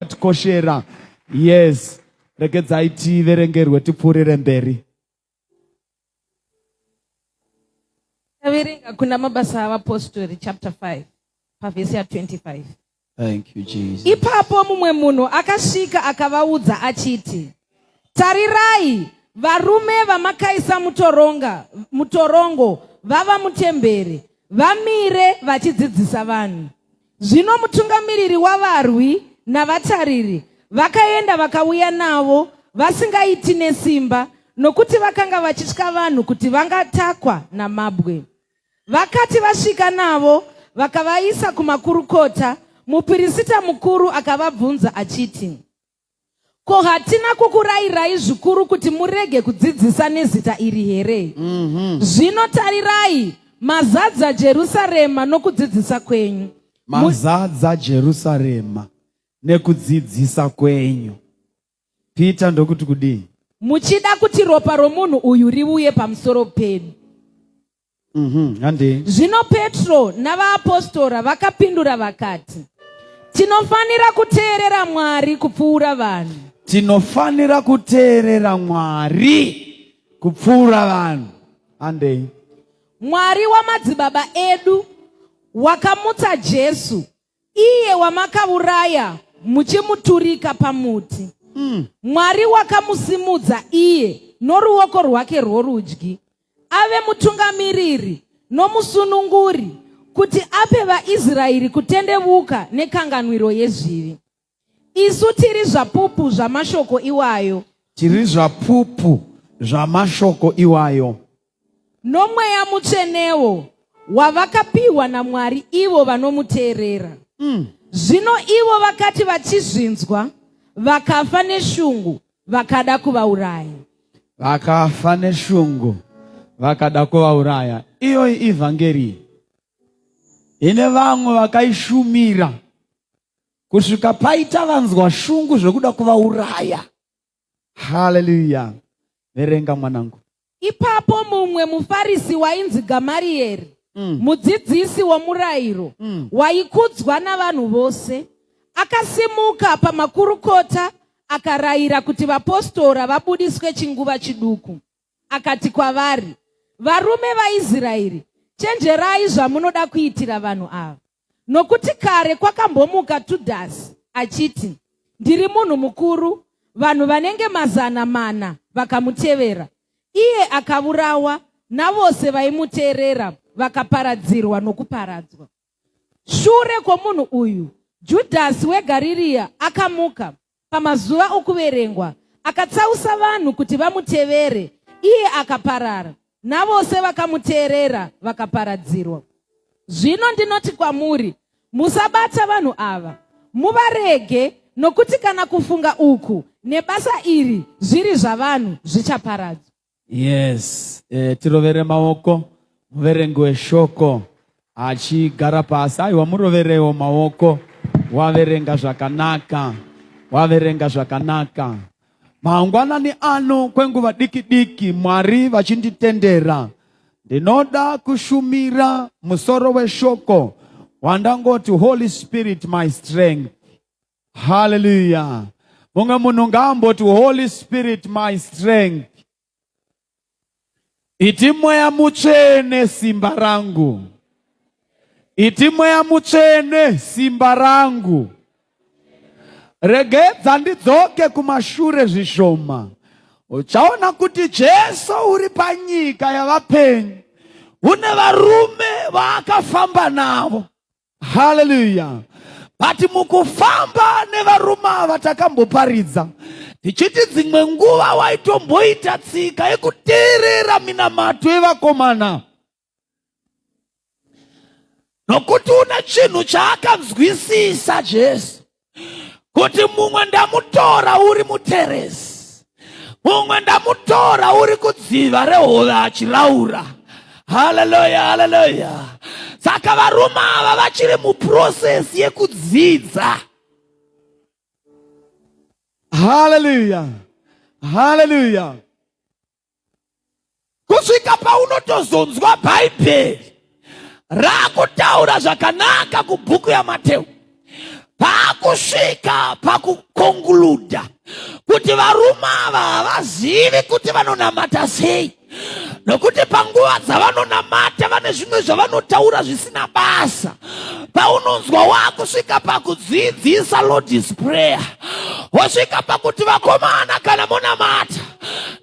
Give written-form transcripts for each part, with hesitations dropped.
tikoshera. Yes. Regedzai tiverengerwe tipfuurire mberi. Taverenga kuna mabasa avapostori chapter 5 pavhesi ya25. Thank you, Jesus. Ipapo mumwe munhu akasvika akavaudza achiti, tarirai, varume vamakaisa mutorongo vava mutemberi, vamire vachidzidzisa vanhu. Zvino mutungamiriri wavarwi navatariri vakaenda vakauya navo vasingaiti nesimba, nokuti vakanga vachitya vanhu kuti vangatakwa namabwe. Vakati vasvika navo vakavaisa kumakurukota, mupirisita mukuru akavabvunza achiti, ko hatina kukurayirai zvikuru kuti murege kudzidzisa nezita iri here? Zvino tarirai, mazadza Jerusarema nokudzidzisa kwenyu. Mazadza Jerusarema nekudzidzisa kwenyu. Peter ndokuti kudii? Muchida kuti ropa romunhu uyu riuye pamusoro pedu. Zvino Petro navaapostora vakapindura vakati, tinofanira kuteerera Mwari kupfuura vanhu. Tinofanira kuteerera Mwari kupfuura vanhu. Andei? Mwari wamadzibaba edu wakamutsa Jesu, iye wamakauraya muchimuturika pamuti. Mwari wakamusimudza iye noruoko rwake rworudyi ave mutungamiriri nomusununguri, kuti ape vaIsraeri kutendeuka nekanganwiro yezvivi. Isu tiri zvapupu zvamashoko iwayo. Tiri zvapupu zvamashoko iwayo. Nomweya mutsvenewo wavakapiwa naMwari ivo vanomuteerera. Zvino ivo vakati vachizvinzwa, vakafa neshungu, vakada kuvauraya. Vakafa neshungu, vakada kuvauraya. Iyo ivhangeri ine vamwe vakaishumira kusvika paita vanzwa shungu zvokuda kuvauraya. Haleluya. Verenga mwanangu. Ipapo mumwe muFarisi wainzi Gamarieri, mudzidzisi womurayiro, waikudzwa navanhu vose, akasimuka pamakurukota akarayira kuti vapostora vabudiswe chinguva chiduku. Akati kwavari, varume vaIsraeri, chenjerai zvamunoda kuitira vanhu ava. Nokuti kare kwakambomuka Tudhasi achiti, ndiri munhu mukuru, vanhu vanenge 400 vakamutevera. Iye akaurawa, navose vaimuteerera vakaparadzirwa nokuparadzwa. Shure kwomunhu uyu, Judhasi weGarirea akamuka pamazuva okuverengwa, akatsausa vanhu kuti vamutevere. Iye akaparara, navose vakamuteerera vakaparadzirwa. Zvino ndinoti kwamuri, musabata vanhu ava, muvarege, nokuti kana kufunga uku nebasa iri zviri zvavanhu zvichaparadzwa. Yes, tirovere maoko, muverengi weshoko achigara pasi. Aiwa, muroverewo maoko. Waverenga zvakanaka, waverenga zvakanaka. Mangwanani ano kwenguva diki diki, Mwari vachinditendera, ndinoda kushumira musoro weshoko wandangoti Holy Spirit my strength. Hallelujah. Munga munhu ngamboti Holy Spirit my strength. Iti Mweya Mutsvene simba rangu. Iti Mweya Mutsvene simba rangu. Regedza ndidzoke kumashure zvishoma. Uchaona kuti Jesu uri panyika yavapenyu. Une varume vaakafamba navo. Hallelujah. But mukufamba nevarume ava takamboparidza, tichiti dzimwe nguva waitomboita tsika yekuteerera minamato yevakomana. Nokuti una chinhu chaakanzwisisa Jesu, kuti mumwe ndamutora uri muteresi, mumwe ndamutora uri kudziva rehove achiraura. Haleluya, haleluya. Saka varume ava vachiri muprocess yekudzidza. Haleluya, haleluya. Kusvika paunotozonzwa Bhaibheri rakutaura zvakanaka kubhuku yaMateo, kusvika pakukonkluda kuti varume ava vazivi kuti vanonamata sei, nokuti panguva dzavanonamata vane zvimwe zvavanotaura zvisina basa. Paunonzwa wakusvika pakudzidzisa Lord's Prayer, wasvika pakuti vakomana kana munamata,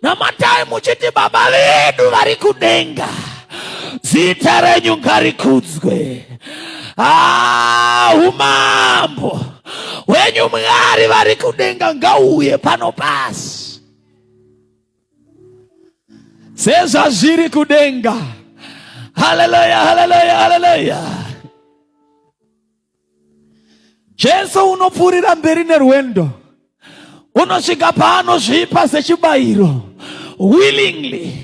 namatai muchiti Baba vedu vari kudenga, zita renyu ngarikudzwe. Umambo wenyu Mwari vari kudenga ngauye pano pasi sezvazviri kudenga. Haleluya, haleluya, haleluya. Jesu unopfuurira mberi nerwendo, unosvika paanozvipa sechibayiro willingly.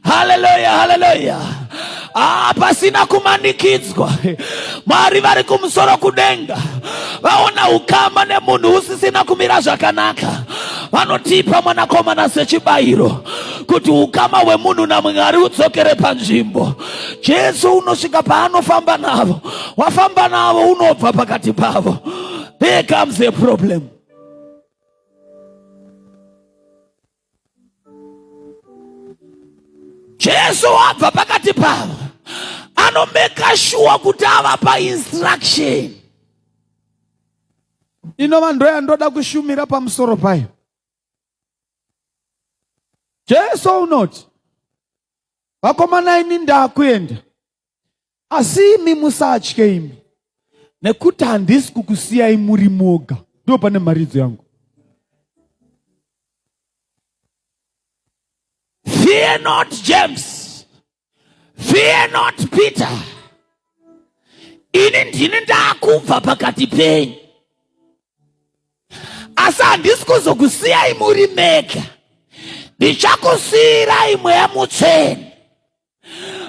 Haleluya, haleluya. Pasina kumanikidzwa. Mwari vari kumusoro kudenga vaona ukama nemunhu usisina kumira zvakanaka, vanotipa mwanakomana sechibayiro kuti ukama hwemunhu naMwari udzokere panzvimbo. Jesu unosvika paanofamba navo, wafamba navo unobva pakati pavo. There comes a problem. Jesu wabva pakati pavo, anomeka sure kuti avapa instruction. Inova ndo yandoda kushumira pamusoro payo. Jesu unoti, vakomana ini ndakuenda, asi imi musatye imi, nekuti handisi kukusiyai muri moga. Ndo pane mharidzo yangu. Fear not James, fear not Peter. Ini ndini ndakubva pakati penyu, asi handisi kuzokusiyai muri mega, ndichakusiyirai Mweya Mutsvene.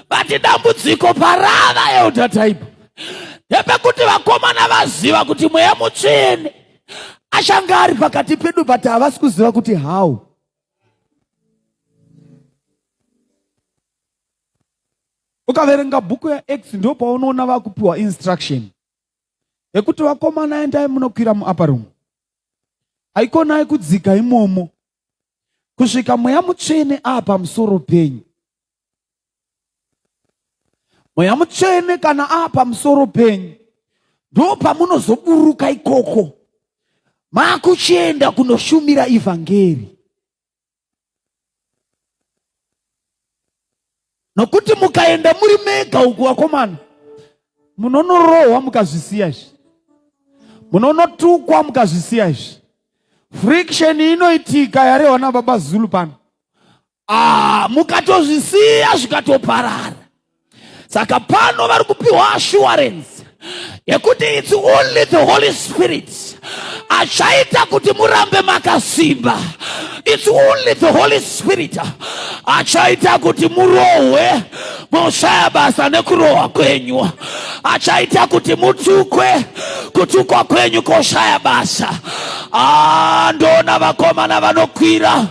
Vati dambudziko parava yeudhataipo ndepekuti vakomana vaziva kuti Mweya Mutsvene achanga ari pakati pedu, but havasi kuziva kuti how. Ukaverenga bhuku yaActs ndo paunoona vakupiwa instruction yekuti vakomana endai munokwira muupper room, haikonai kudzika imomo kusvika Mweya Mutsvene pamusoro penyu. Mweya Mutsvene kana pamusoro penyu, ndo pamunozoburuka ikoko makuchienda kunoshumira evhangeri. Nokuti mukaenda muri mega uku vakomana, munonorohwa mukazvisiya izvi, munonotukwa mukazvisiya izvi. Friction inoitika yarehwa naBaba Zulu pano. Mukatozvisiya zvikatoparara. Saka pano vari kupiwa assurance yekuti it's only the Holy Spirit achaita kuti murambe makasimba. It's only the Holy Spirit achaita kuti murohwe mushaya basa nekurohwa kwenyu, achaita kuti mutukwe kutukwa kwenyu koshaya basa. Ndona vakomana vanokwira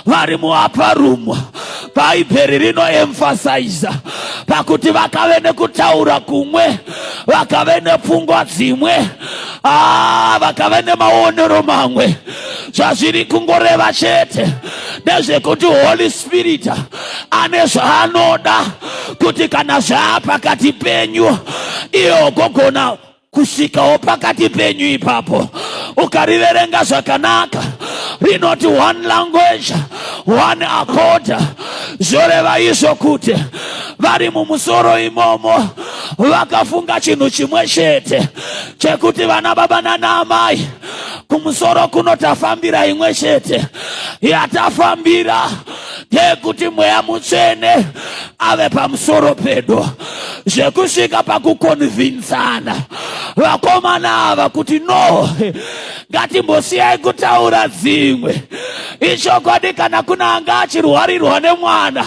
vari muupper room. Bhaibheri rinoemphasize pakuti vakave nekutaura kumwe, vakave nepfungwa dzimwe, vakave nemaonero mamwe. Zvazviri kungoreva chete ndezvekuti Holy Spirit ane zvaanoda kuti kana zvaapakati penyu, iyo gogona kusvikawo pakati penyu ipapo. Ukariverenga zvakanaka rinoti one language, one accord. Zvoreva izvo kuti vari mumusoro imomo vakafunga chinhu chimwe chete chekuti vana baba nana amai, kumusoro kunotafambira imwe chete. Yatafambira ndekuti Mweya Mutsvene ave pamusoro pedu, zvekusvika pakukonvinsana vakomana ava kuti no, ngatimbosiyai kutaura dzimwe. Ichokwadi kana kuna anga achirwarirwa nemwana,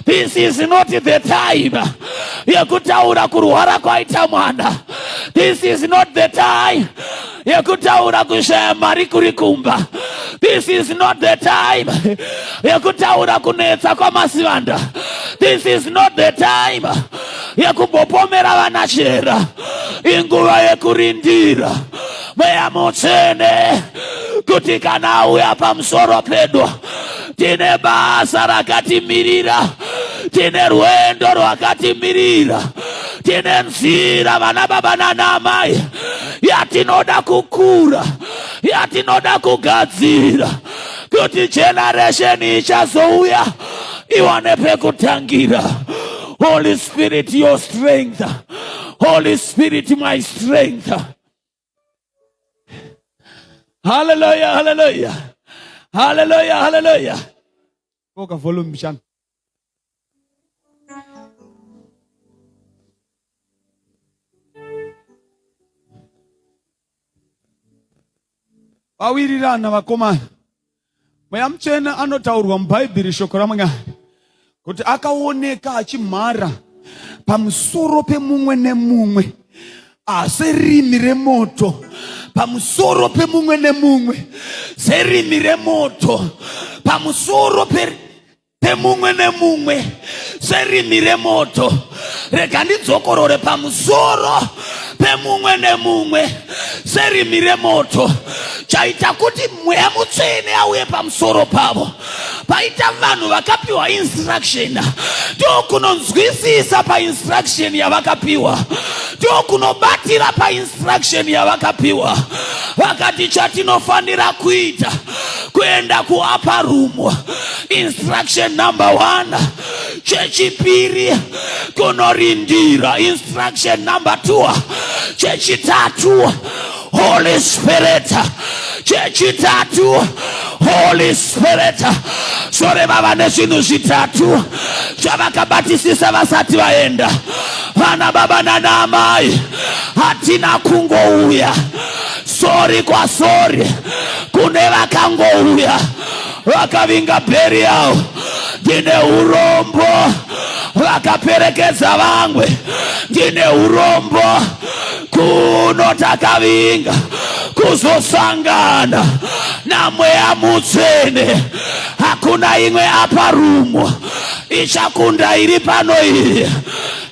this is not the time yekutaura kurwara kwaita mwana. This is not the time yekutaura kushaya mari kuri kumba. This is not the time yekutaura kunetsa kwamasivanda. This is not the time yekumbopomera vanachera. Inguva yekurindira Mweya Mutsvene kuti kana auya pamusoro pedu, tine basa rakatimirira, tine rwendo rwakatimirira, tine nzira vana baba nana amai yatinoda kukura, yatinoda kugadzira, kuti generation ichazouya iwane pekutangira. Holy Spirit, your strength. Holy Spirit, my strength. Hallelujah, hallelujah. Hallelujah, hallelujah. Koka volume mshana. Vawirirana vakomana. Mweya Mutsvene anotaurwa mubhaibheri shoko raMwari kuti akaoneka achimhara pamusoro pemumwe nemumwe serimi remoto, pamusoro pemumwe nemumwe serimi remoto, pamusoro pemumwe nemumwe serimi remoto. Rega ndidzokorore pamusoro pemumwe nemumwe serimi remoto. Chaita kuti Mweya Mutsvene auye pamusoro pavo. Paita vanhu vakapiwa instruction, ndokunonzwisisa painstruction yavakapiwa, ndokunobatira painstruction yavakapiwa. Vakati chatinofanira kuita kuenda kuapa room. Instruction number 1, chechipiri kunorindira. Instruction number 2, chechitatu Holy Spirit. Chechitatu Holy Spirit. Sore baba nezvinhu zvitatu zvavakabatisisa vasati vaenda. Vana baba nana amai, hatina kungouya sori kwa sori kune vakangouya vakavinga burial. Ndine urombo vakaperekedza vamwe, ndine urombo kunotakavinga kuzosangana na Mweya Mutsvene. Hakuna imwe apa room ichakunda iri pano iyi.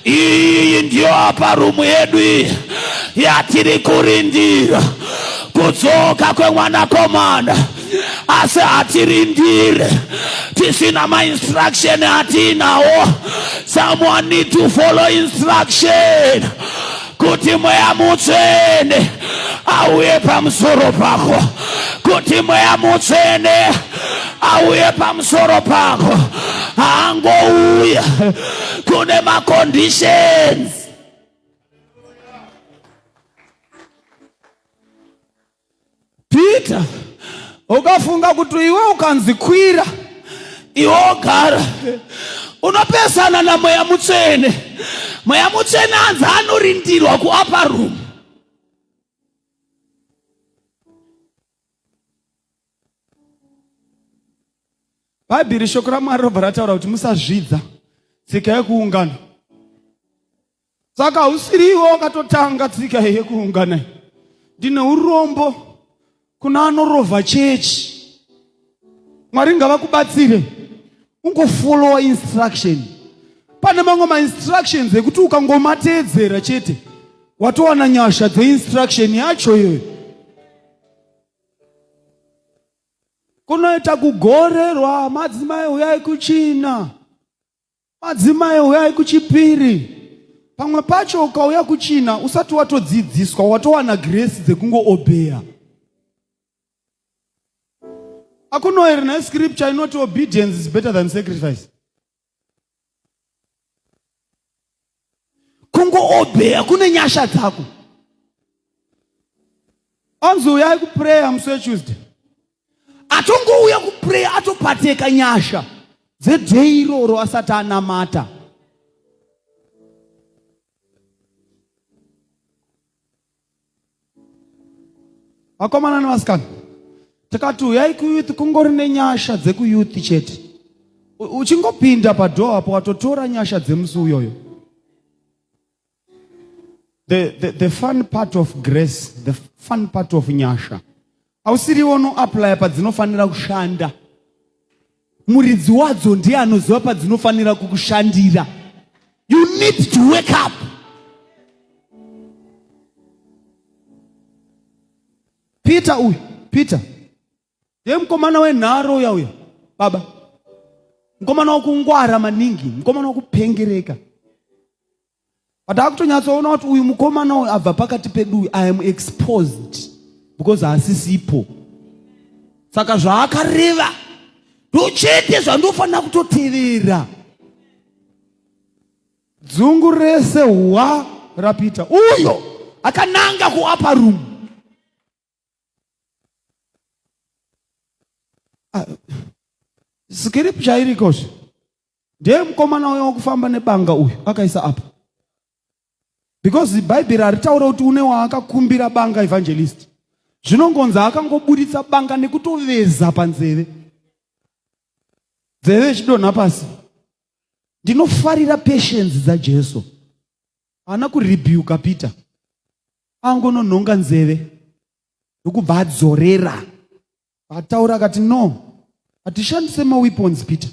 Iyi ndiyo apa room yedu iyi yatiri kurindira kudzoka kwemwanakomana. Asi hatirindire tisina ma-instruction hatinawo. Someone need to follow instruction kuti Mweya Mutsvene auye pamusoro pako, kuti Mweya Mutsvene auye pamusoro pako. Haangouya kune ma-conditions. Peter, ukafunga kuti iwe ukanzikwira iwe ogara unopesana na Mweya Mutsvene. Mweya Mutsvene anzi anorindirwa kuapa room. Bhaibheri shoko raMwari robva rataura kuti musazvidza tsika yekuungana. Saka usiri iwe wakatotanga tsika yekuungana. Ndine urombo kuna anorovha chechi. Mwari ngavakubatsire ungofollowa instruction. Pane mamwe ma-instructions ekuti ukangomateedzera chete watowana nyasha dze-instruction yacho iyoyo. Kunoita kugorerwa, madzimai uyai kuchina, madzimai uyai kuchipiri. Pamwe pacho ukauya kuchina usati watodzidziswa, watowana grace dzekungo-obeya. Akuno here na scripture inoti obedience is better than sacrifice. Kungo-obeya kune nyasha dzako. Anzi uyai kuprayer musi weTuesday. Atongouya kuprayer atopateka nyasha dzedhei iroro asati anamata. Vakomana nevasikana, tikati uyai kuyuthi kungori nenyasha dzekuyuthi chete. Uchingopinda padhoor apo watotora nyasha dzemusi uyoyo. The fun part of grace, the fun part of nyasha, hausiriwo no-apply padzinofanira kushanda. Muridzi wadzo ndiye anoziva padzinofanira kukushandira. You need to wake up. Peter uyu, Peter. Ndiye mukomana wenharo uya baba. Mukomana wokungwara maningi, mukomana wokupengereka. Patakutonyatsoona kuti uyu mukomana uyu abva pakati pedu, I am exposed because haasisipo. Saka zvaakareva ndochete zvandofanira kutotevera. Dzungu rese hwa raPeter uyo akananga kuupper room. Scripture irikoshe. Ndiye mukomana uyo wokufamba nebanga uyu akaisa apa. Because Bible haritaura kuti une waakakumbira banga evangelist. Zvinongonzi akangoburitsa banga nekutoveza panzeve. Nzeve ichidonha pasi. Ndinofarira patience dzaJesu. Haana kuribuka Peter. Angononhonga nzeve ndokubva adzorera. Ataura akati no, hatishandise maweapons Peter.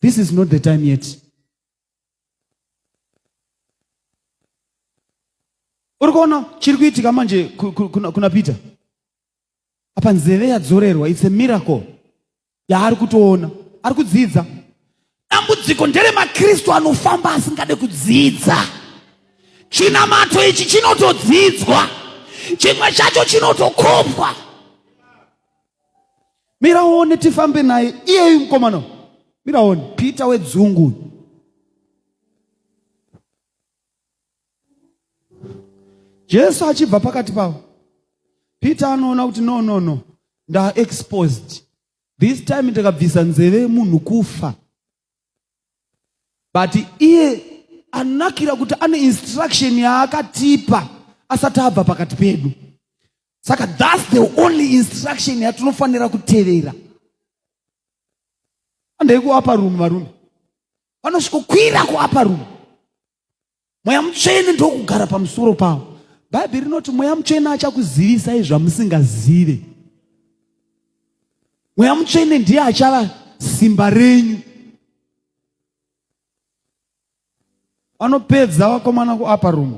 This is not the time yet. Uri kuona chiri kuitika manje kuna Peter. Apa nzeve yadzorerwa, it's a miracle. Yaari kutoona, ari kudzidza. Dambudziko ndere maKristu anofamba asingade kudzidza. Chinamato ichi chinotodzidzwa, chimwe chacho chinotokopwa. Miraone tifambe naye iye mukomana. Miraone Peter wedzungu. Jesu achibva pakati pavo, Peter anoona kuti no, nda exposed. This time ndakabvisa nzeve munhu kufa. But iye anakira kuti ane instruction yaakatipa asati abva pakati pedu. Saka that's the only instruction yatinofanira kutevera. Andei kuupper room varume. Vanosvikokwira kuupper room. Mweya mutsvene ndokugara pamusoro pavo. Bhaibheri rinoti mweya mutsvene achakuzivisai zvamusingazive. Mweya mutsvene ndiye achava simba renyu. Vanopedza vakomana kuupper room.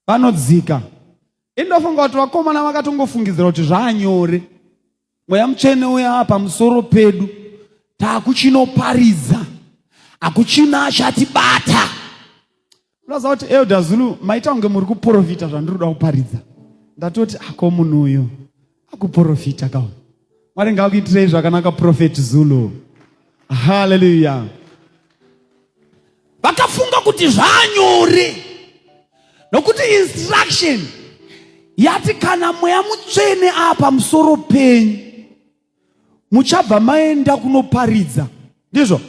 Vanodzika. Indofunga kuti vakomana vakatongofungidzira kuti zvanyore. Mweya mutsvene uya pamusoro pedu. Takuchinoparidza. Akuchina achatibata. Unoziva kuti Elder Zulu maita kunge muri kuprofita zvandiroda kuparidza. Ndatoti ako munhu uyo akuprofita kawo. Mwari ngakuitirei zvakanaka Prophet Zulu. Hallelujah. Vakafunga kuti zvanyore. Nokuti instruction yati kana mweya mutsvene apa musoro penyu muchabva maenda kunoparidza. Ndizvo?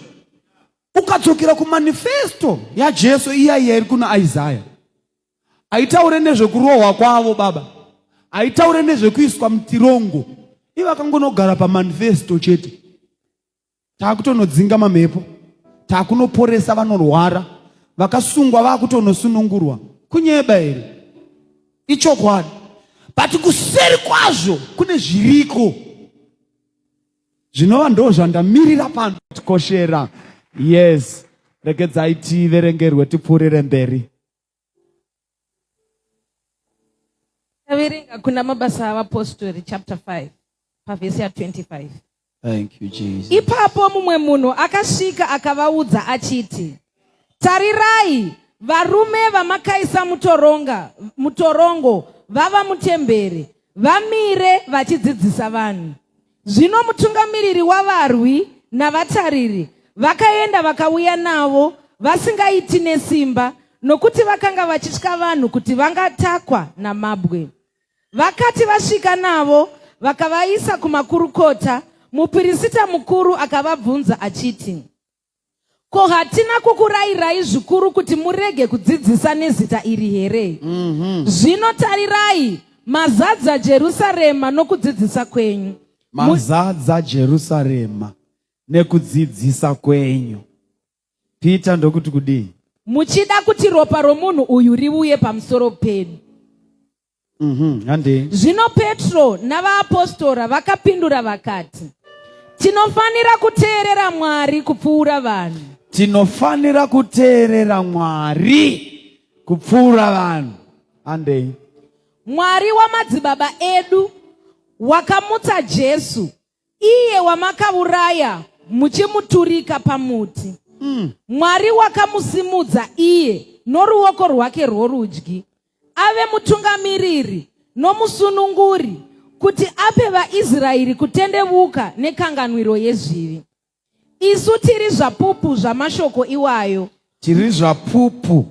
Ukadzokera kumanifesto yaJesu iya iri kuna Isaiah. Aitaure nezvekurohwa kwavo baba. Aitaure nezvekuiswa mutirongo. Ivo vakangonogara pamanifesto chete. Taakutonodzinga mamhepo. Taakunoporesa vanorwara. Vakasungwa vakutonosunungurwa. Kunyeba here. Ichokwadi. But kuseri kwazvo kune zviriko. Zvinova ndo zvandamirira pano tikoshera. Yes. Regedzai tiverengerwe tipfuurire mberi. Taverenga kuna mabasa avapostori chapter 5 pavhesi ya 25. Thank you Jesus. Ipapo mumwe munhu akasvika akavaudza achiti, tarirai, varume vamakaisa mutorongo vava mutemberi, vamire vachidzidzisa vanhu. Zvino mutungamiriri wavarwi navatariri vakaenda vakauya navo vasingaiti nesimba, nokuti vakanga vachitya vanhu kuti vangatakwa namabwe. Vakati vasvika navo vakavaisa kumakurukota, mupirisita mukuru akavabvunza achiti, ko hatina kukurayirai zvikuru kuti murege kudzidzisa nezita iri here? Zvino tarirai, mazadza Jerusarema nokudzidzisa kwenyu. Mazadza Jerusarema nekudzidzisa kwenyu. Peter ndokuti kudii? Muchida kuti ropa romunhu uyu riuye pamusoro pedu. Zvino Petro navaapostora vakapindura vakati, tinofanira kuteerera Mwari kupfuura vanhu. Tinofanira kuteerera Mwari kupfuura vanhu. Andei. Mwari wamadzibaba edu wakamutsa Jesu, iye wamakauraya muchimuturika pamuti. Mwari wakamusimudza iye noruoko rwake rworudyi ave mutungamiriri nomusununguri, kuti ape vaIsraeri kutendeuka nekanganwiro yezvivi. Isu tiri zvapupu zvamashoko iwayo. Tiri zvapupu